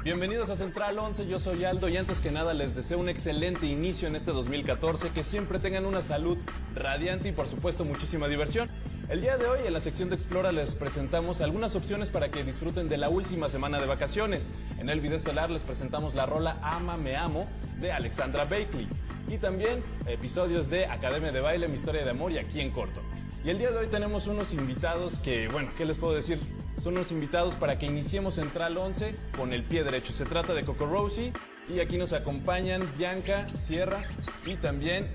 Bienvenidos a Central 11, yo soy Aldo y antes que nada les deseo un excelente inicio en este 2014, que siempre tengan una salud radiante y por supuesto muchísima diversión. El día de hoy en la sección de Explora les presentamos algunas opciones para que disfruten de la última semana de vacaciones. En el video estelar les presentamos la rola Ama Me Amo de Alexandra Blakely y también episodios de Academia de Baile, Mi Historia de Amor y Aquí en Corto. Y el día de hoy tenemos unos invitados que, bueno, ¿qué les puedo decir? Son unos invitados para que iniciemos Central 11 con el pie derecho. Se trata de CocoRosie y aquí nos acompañan Bianca, Sierra y también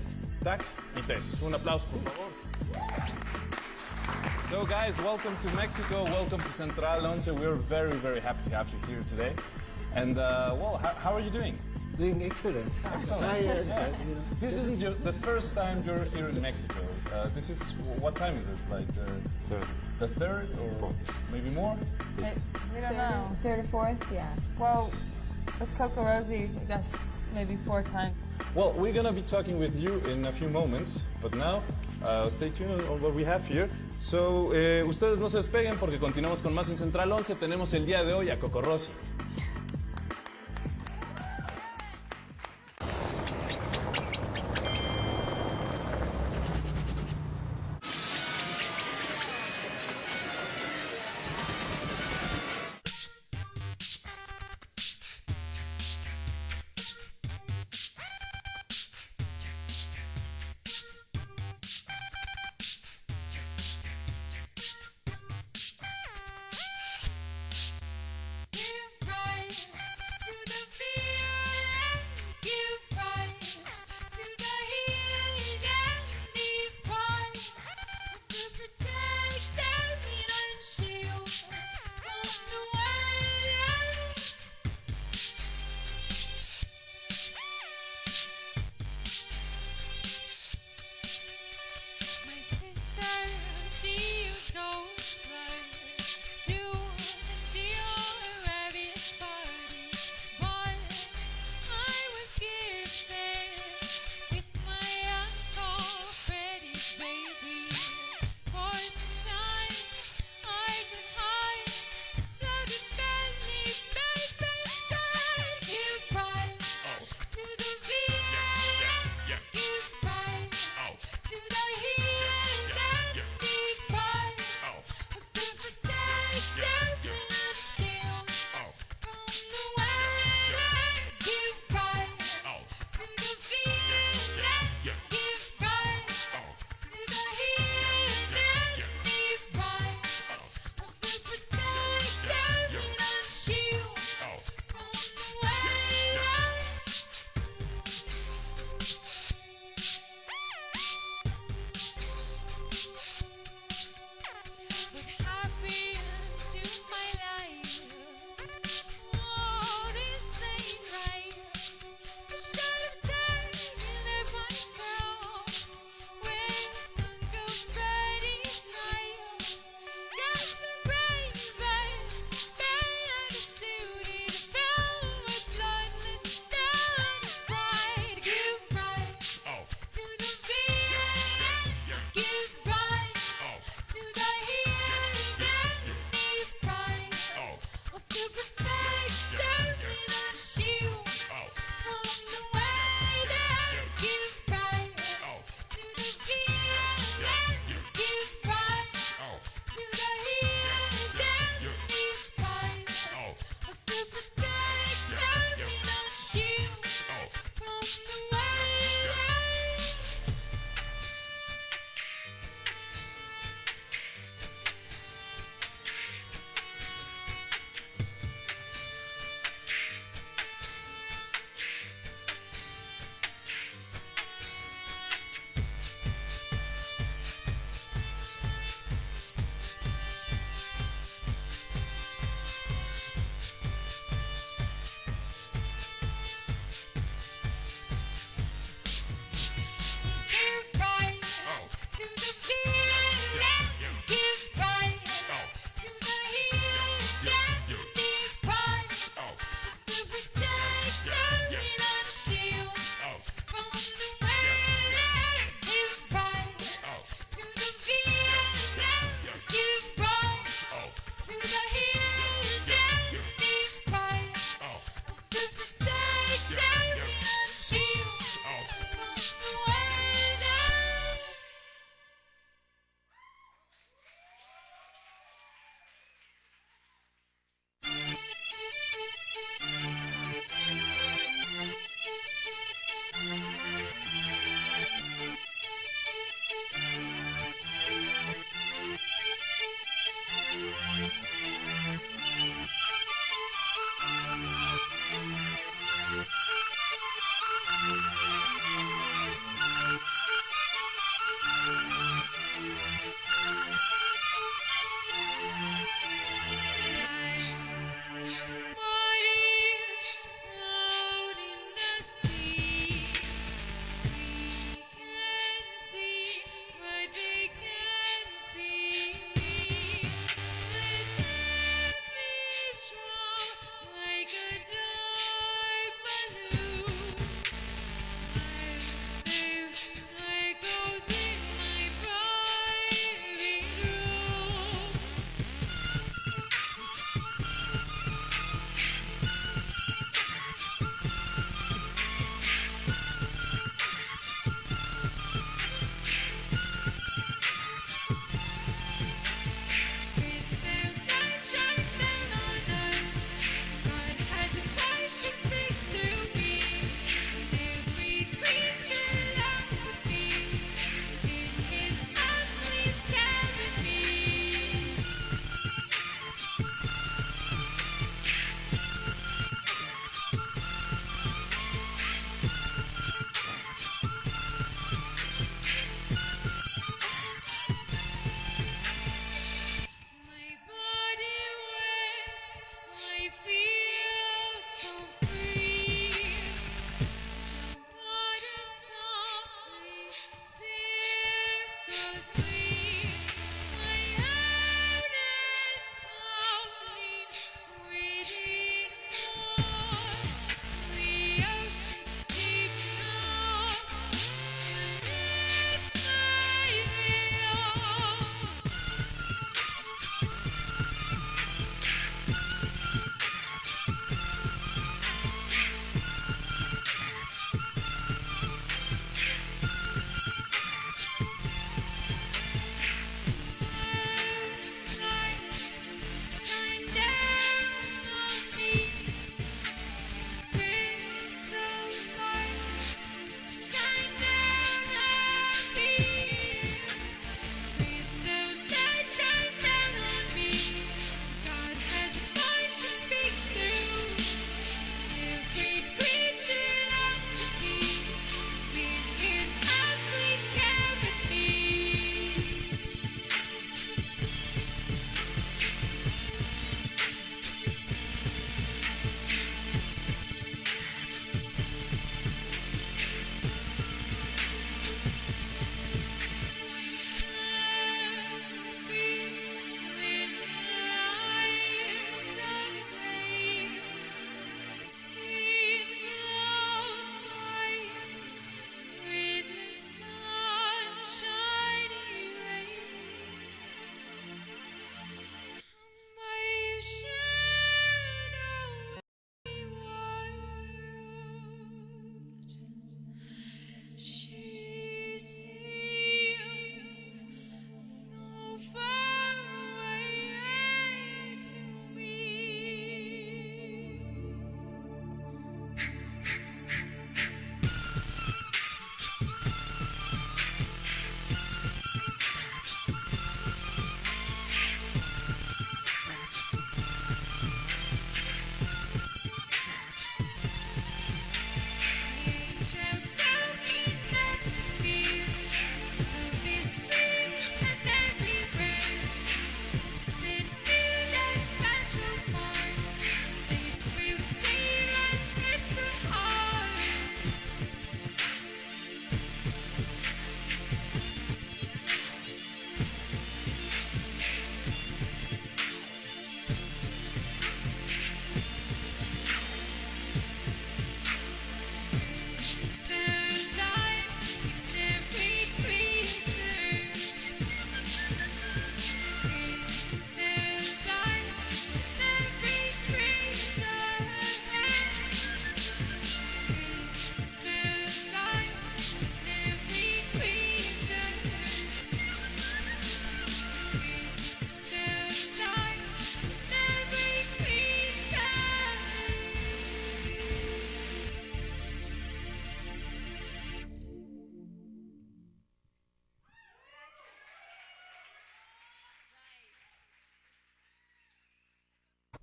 Tac y Tess. Un aplauso, por favor. So guys, welcome to Mexico, welcome to Central 11. We're very, very happy to have you here today. And well, how are you doing? Doing excellent. Tired, Yeah. but, you know. This isn't the first time you're here in Mexico. This is, what time is it? Like the third or fourth. Maybe more? We don't know. Third or fourth, yeah. Well, with CocoRosie, I guess maybe 4 times. Well, we're gonna be talking with you in a few moments, but now stay tuned on what we have here. So, ustedes no se despeguen porque continuamos con más en Central 11. Tenemos el día de hoy a CocoRosie. Give right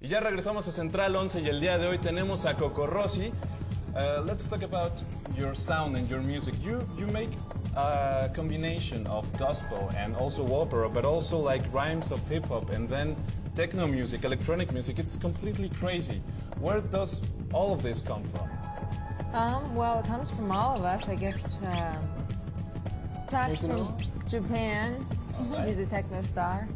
Y ya regresamos a Central 11 y el día de hoy tenemos a CocoRosie. Let's talk about your sound and your music. You make a combination of gospel and also opera, but also like rhymes of hip hop and then techno music, electronic music. It's completely crazy. Where does all of this come from? Well, it comes from all of us, I guess. Tax from Japan. Right. He's a techno star.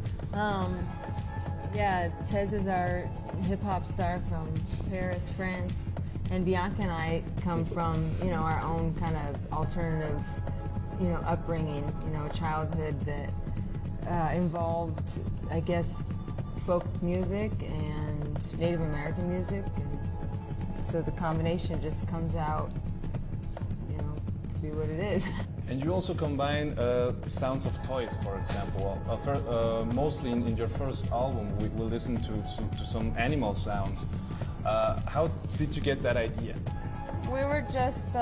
Yeah, Tez is our hip-hop star from Paris, France. And Bianca and I come from, you know, our own kind of alternative, you know, upbringing, you know, childhood that involved, I guess, folk music and Native American music. And so the combination just comes out, you know, to be what it is. And you also combine sounds of toys, for example. Mostly in your first album, we listened to some animal sounds. How did you get that idea? We were just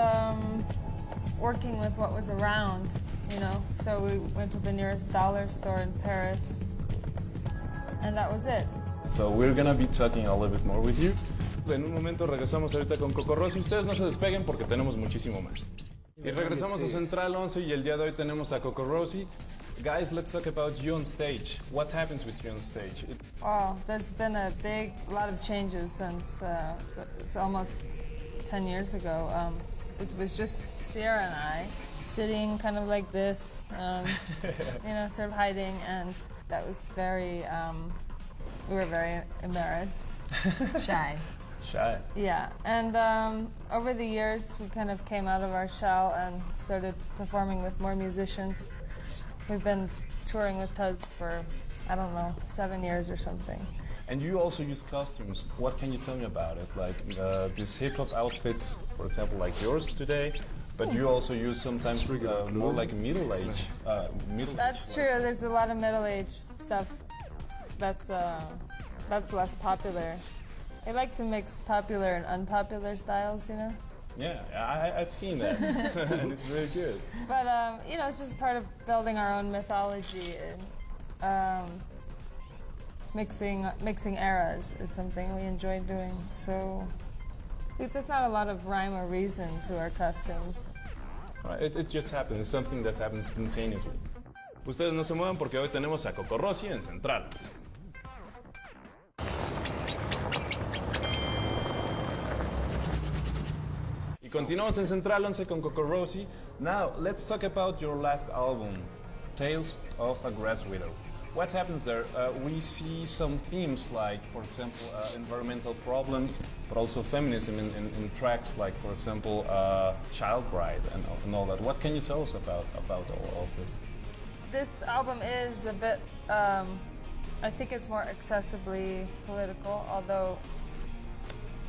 working with what was around, you know. So we went to the nearest dollar store in Paris, and that was it. So we're gonna be talking a little bit more with you. En un momento regresamos ahorita con CocoRosie. Ustedes no se despeguen porque tenemos muchísimo más. Y regresamos a Central 11 y el día de hoy tenemos a CocoRosie. Guys, let's talk about you on stage. What happens with you on stage? Oh, there's been a lot of changes since it's almost 10 years ago. It was just Sierra and I sitting kind of like this, you know, sort of hiding, and that was we were very embarrassed. Shy. Shy. Yeah, and over the years we kind of came out of our shell and started performing with more musicians. We've been touring with Tuds for, I don't know, 7 years or something. And you also use costumes. What can you tell me about it? Like these hip-hop outfits, for example, like yours today, but you also use sometimes more like middle-age. That's true, there's a lot of middle-aged stuff that's less popular. I like to mix popular and unpopular styles, you know? Yeah, I've seen that, and it's very good. But, you know, it's just part of building our own mythology, and mixing eras is something we enjoy doing. So there's not a lot of rhyme or reason to our costumes. Right, it just happens, it's something that happens spontaneously. Ustedes no se muevan porque hoy tenemos a CocoRosie en Central. Continuamos en Central 11 con CocoRosie. Now, let's talk about your last album, Tales of a Grass Widow. What happens there? We see some themes like, for example, environmental problems, but also feminism in tracks like, for example, Child Bride and all that. What can you tell us about all of this? This album is a bit, I think it's more accessibly political, although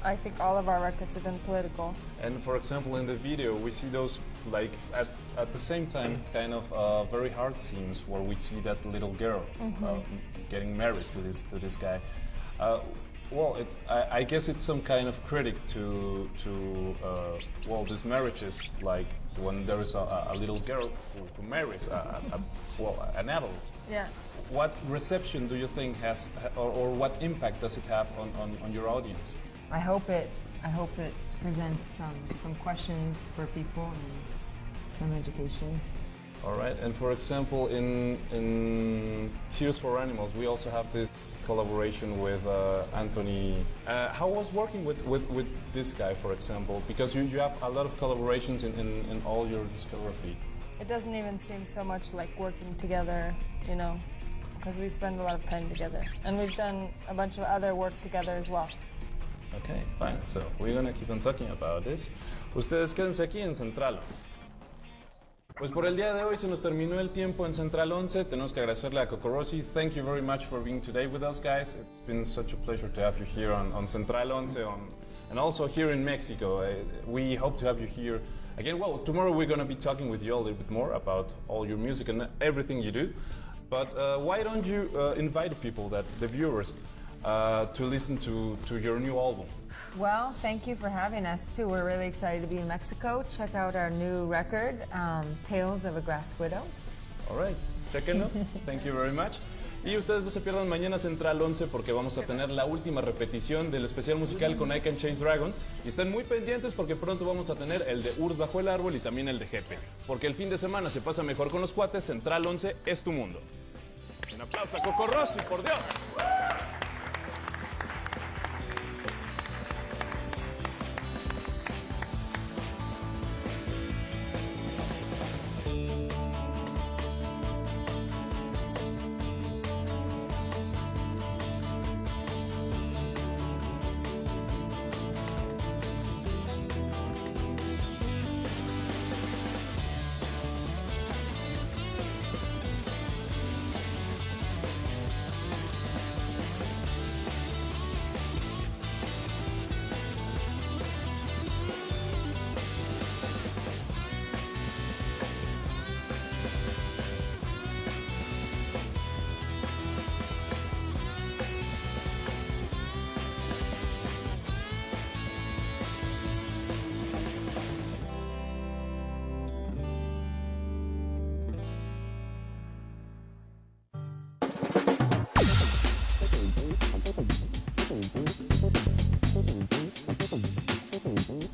I think all of our records have been political. And for example, in the video, we see those like at the same time kind of very hard scenes where we see that little girl getting married to this guy. Well, I guess it's some kind of critic to well, these marriages, like when there is a little girl who marries an adult. Yeah. What reception do you think has, or what impact does it have on your audience? I hope it presents some questions for people and some education. All right, and for example, in Tears for Animals, we also have this collaboration with Anthony. How was working with this guy, for example? Because you have a lot of collaborations in all your discography. It doesn't even seem so much like working together, you know, because we spend a lot of time together. And we've done a bunch of other work together as well. Okay, fine. So we're gonna keep on talking about this. Ustedes quédense aquí en Central 11. Pues por el día de hoy se nos terminó el tiempo en Central 11. Tenemos que agradecerle a CocoRosie. Thank you very much for being today with us, guys. It's been such a pleasure to have you here on Central 11 and also here in Mexico. We hope to have you here again. Well, tomorrow we're going to be talking with you a little bit more about all your music and everything you do. But why don't you invite people, the viewers, to listen to your new album? Well, thank you for having us too. We're really excited to be in Mexico. Check out our new record, Tales of a Grass Widow. All right, check it out. Thank you very much. Y ustedes no se pierdan mañana Central 11 porque vamos a tener la última repetición del especial musical con I Can Chase Dragons. Y estén muy pendientes porque pronto vamos a tener el de Urs Bajo el Árbol y también el de Jepe. Porque el fin de semana se pasa mejor con los cuates. Central 11 es tu mundo. Un aplauso a CocoRosie, por Dios.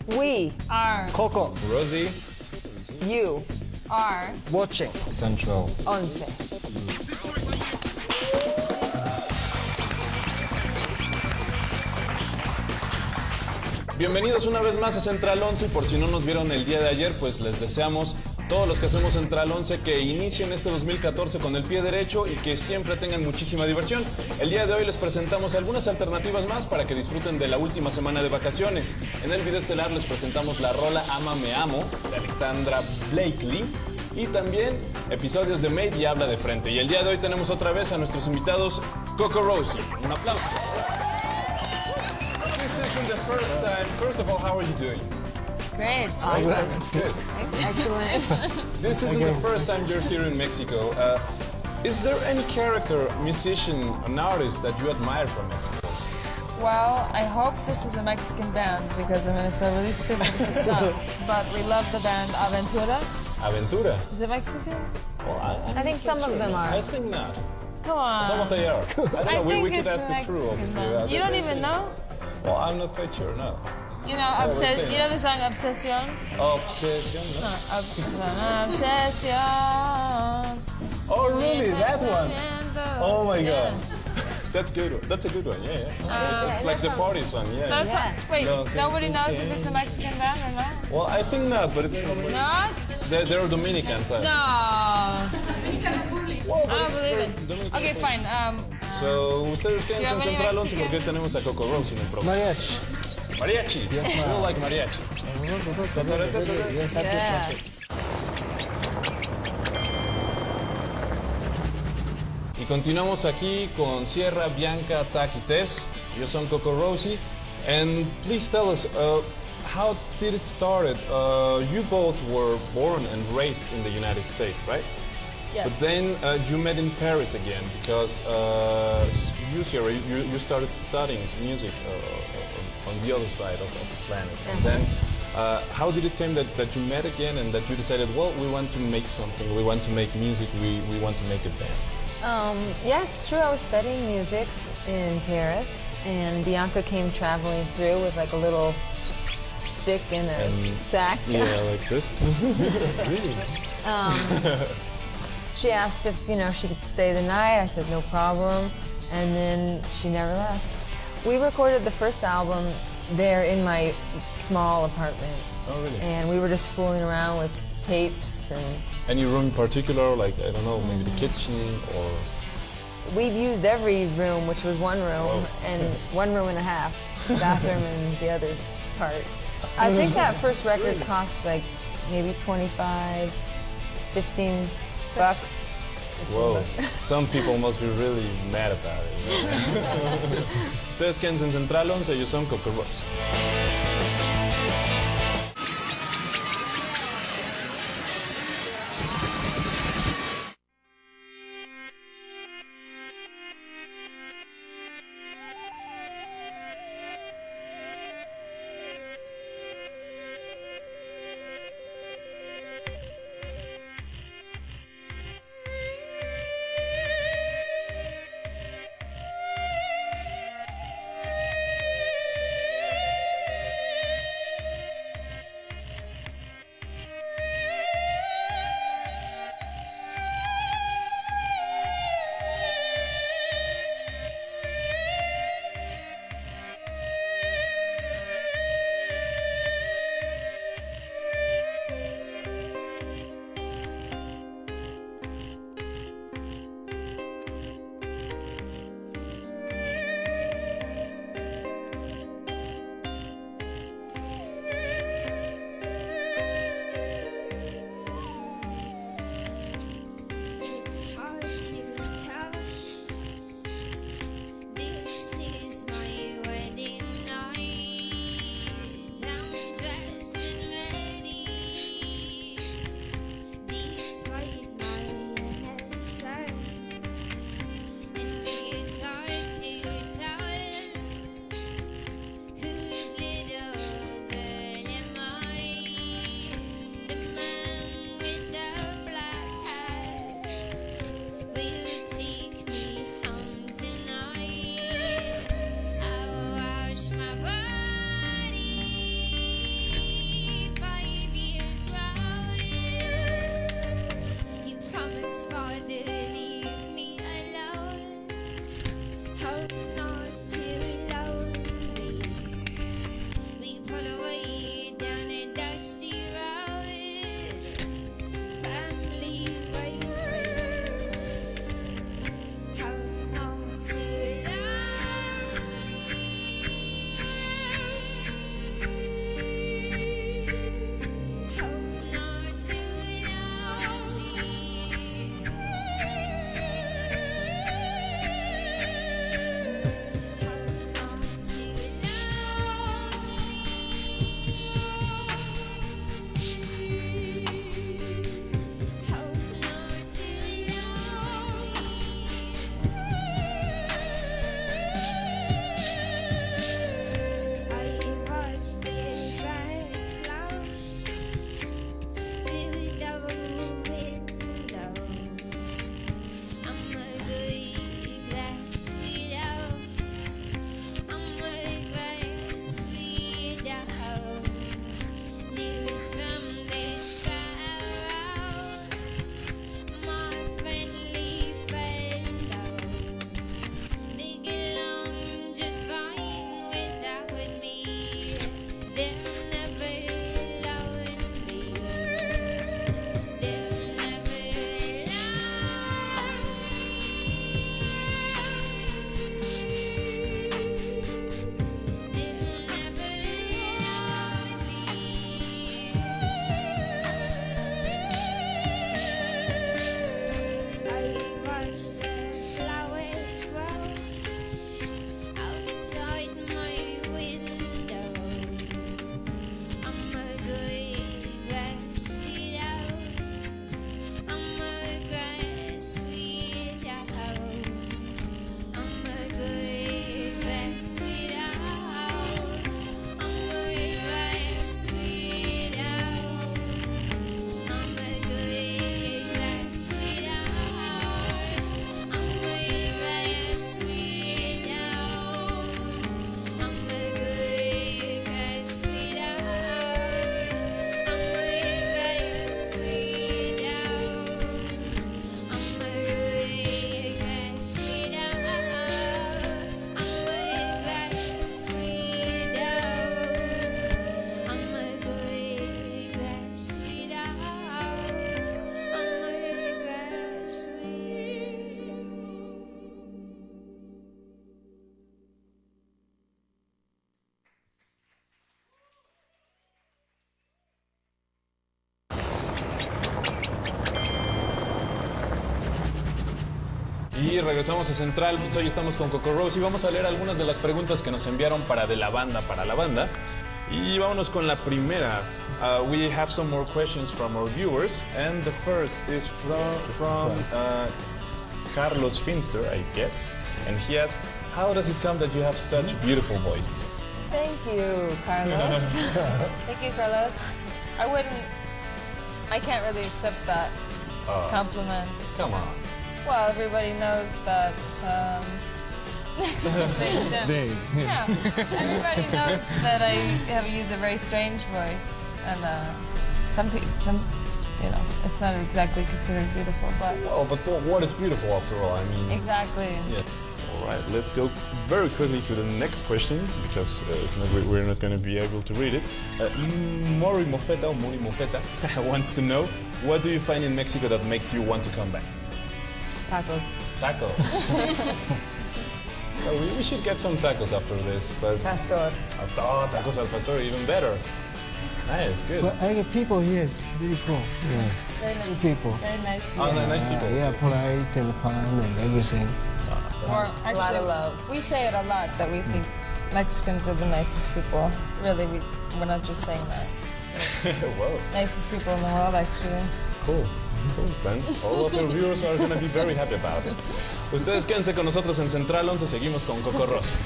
We Are Coco, Rosie. you are watching. Central. 11. Bienvenidos una vez más a Central 11 y por si no nos vieron el día de ayer, pues les deseamos todos los que hacemos Central 11 que inicien este 2014 con el pie derecho y que siempre tengan muchísima diversión. El día de hoy les presentamos algunas alternativas más para que disfruten de la última semana de vacaciones. En el video estelar les presentamos la rola Ama Me Amo de Alexandra Blakely y también episodios de Made y Habla de Frente. Y el día de hoy tenemos otra vez a nuestros invitados CocoRosie. Un aplauso. This isn't the first time. First of all, how are you doing? great. Good. Excellent. This isn't the first time you're here in Mexico. Is there any character, musician, an artist that you admire from Mexico? Well, I hope this is a Mexican band because I'm going to feel really stupid if it's not. But we love the band Aventura. Aventura. Is it Mexican? Well, I think some of them are. I think not. Come on. Some of they are. I don't know. We think could it's ask a the crew over Mexican here. band. You don't even know? Well, I'm not quite sure. No. You know, we're saying you know the song Obsession? Obsession. No? Obsession. Oh, really? That one? Oh my Yeah. God. That's good. That's a good one. Yeah, yeah. It's like the party song. Yeah. That's Yeah. wait, No, nobody knows if Christian. it's a Mexican band or not? Well, I think not, but it's Not? they're Dominicans. No. Well, but I don't it's believe very it. Dominican Okay, food. fine. So, ustedes Do you quédense en have any Central 11 Mexican? porque hoy tenemos a CocoRosie en el programa. Mariachi. Mariachi. Yes, You ma'am. like mariachi. Yes, I Yeah. can touch it. Y continuamos aquí con Sierra, Bianca, Tak y Tess. Ellos son CocoRosie. And please tell us, how did it start? You both were born and raised in the United States, right? Yes. But then you met in Paris again because you, Sierra, you started studying music on the other side of the planet. And then how did it come that you met again and that you decided, well, we want to make something, we want to make music, we want to make a band? Yeah, it's true. I was studying music in Paris, and Bianca came traveling through with like a little stick and a sack. Yeah, like this. Really? She asked if she could stay the night. I said no problem, and then she never left. We recorded the first album there in my small apartment. Oh, really? And we were just fooling around with tapes, and Any room in particular, like, I don't know, maybe the kitchen or... we used every room, which was one room, Whoa. and 1.5 rooms, bathroom and the other part. I think that first record cost like maybe 25, 15 bucks. Whoa, some people must be really mad about it. Ustedes quédense en Central 11, ellos son CocoRosie. Y regresamos a Central. Pues hoy estamos con CocoRosie y vamos a leer algunas de las preguntas que nos enviaron para la banda. Y vámonos con la primera. We have some more questions from our viewers, and the first is from Carlos Finster, I guess. And he asks, how does it come that you have such beautiful voices? Thank you, Carlos. Thank you, Carlos. I can't really accept that compliment. Come on. Well, everybody knows that. Yeah, everybody knows that I use a very strange voice, and some people, it's not exactly considered beautiful, but. Oh, but what is beautiful after all? I mean. Exactly. Yeah. All right, let's go very quickly to the next question because if not, we're not going to be able to read it. Mori Mofeta wants to know, what do you find in Mexico that makes you want to come back? Tacos. Tacos. Well, we should get some tacos after this, but Pastor. Oh, tacos al pastor, even better. Nice, good. But I get people here is really cool. Yeah. Very nice. People. Very nice people. Oh, nice people. Yeah, polite and fun and everything. Or A actually, lot of love. we say it a lot that we think Mexicans are the nicest people. Really, we're not just saying that. Wow. Nicest people in the world, actually. Cool. Then all of our viewers are going to be very happy about it. Ustedes quédense con nosotros en Central 11, seguimos con CocoRosie.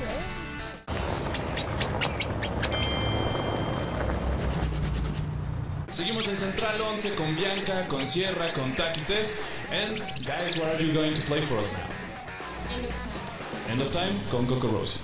Seguimos en Central 11 con Bianca, con Sierra, con Taquites. And guys, what are you going to play for us now? End of time. End of Time con CocoRosie.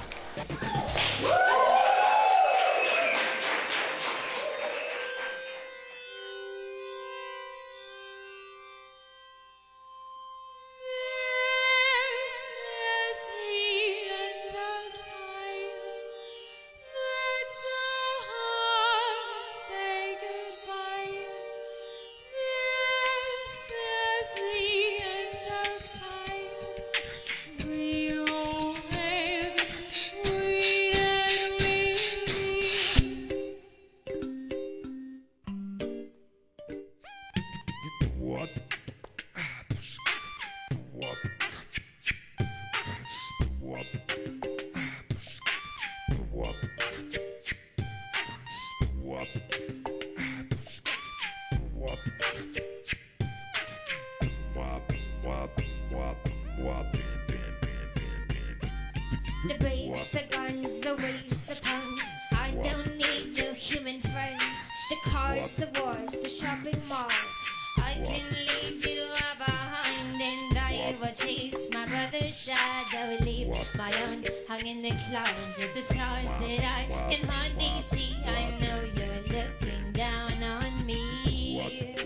The braves, the guns, the waves, the punks. I don't need no human friends. The cars, the wars, the shopping malls. I can leave you all behind, and I will chase my brother's shadow. Leave my own hung in the clouds of the stars that I can hardly see. I know you're looking down on me.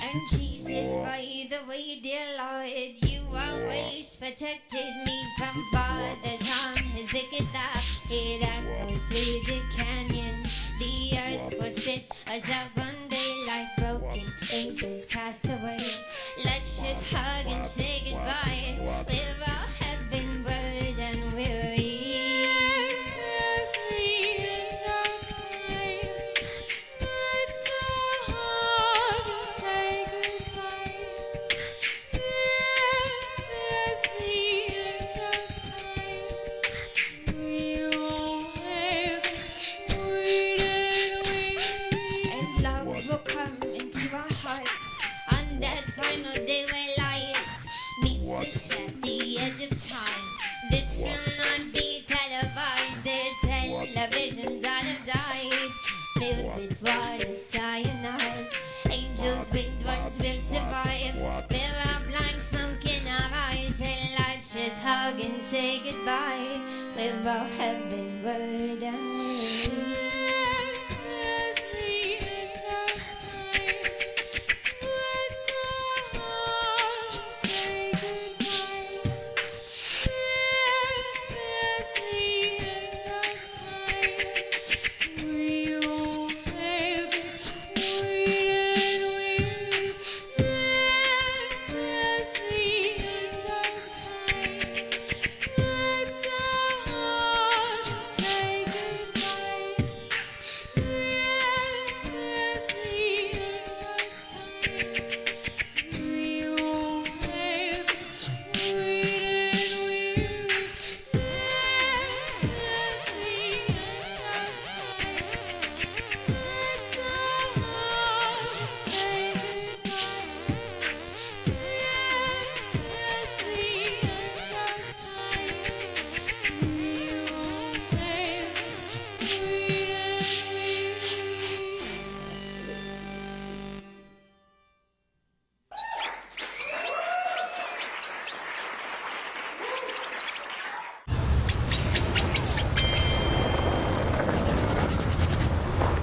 And Jesus, by the way, dear Lord, you always protected me from father's harm. His wicked laugh, it echoes through the canyon. The earth was split as out one day like broken angels cast away. Let's just hug and say goodbye. We're all heavenward and weary. On that final day where life meets us at the edge of time. This will not be televised. The televisions that have died, filled with water, cyanide. Angels, winged ones will survive. There are blind smoke in our eyes, and let's just hug and say goodbye. We're all heavenward and weary.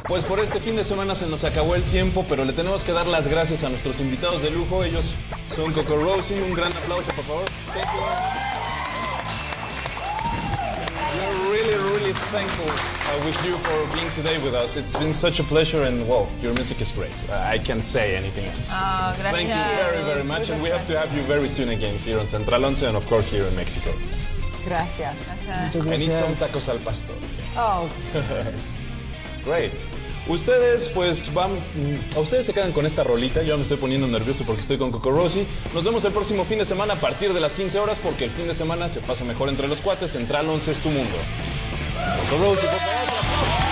Pues por este fin de semana se nos acabó el tiempo, pero le tenemos que dar las gracias a nuestros invitados de lujo. Ellos son CocoRosie. Un gran aplauso, por favor. Thank you. We're really thankful with you for being today with us. It's been such a pleasure, and wow, your music is great. I can't say anything else. Gracias. Thank you very much, and we hope to have you very soon again here on Central 11 and of course here in Mexico. Gracias. Gracias. And eat some tacos al pastor. Oh, Great. Ustedes pues ustedes se quedan con esta rolita. Yo me estoy poniendo nervioso porque estoy con CocoRosie. Nos vemos el próximo fin de semana a partir de las 15 horas porque el fin de semana se pasa mejor entre los cuates. Central 11 es tu mundo. CocoRosie, por favor.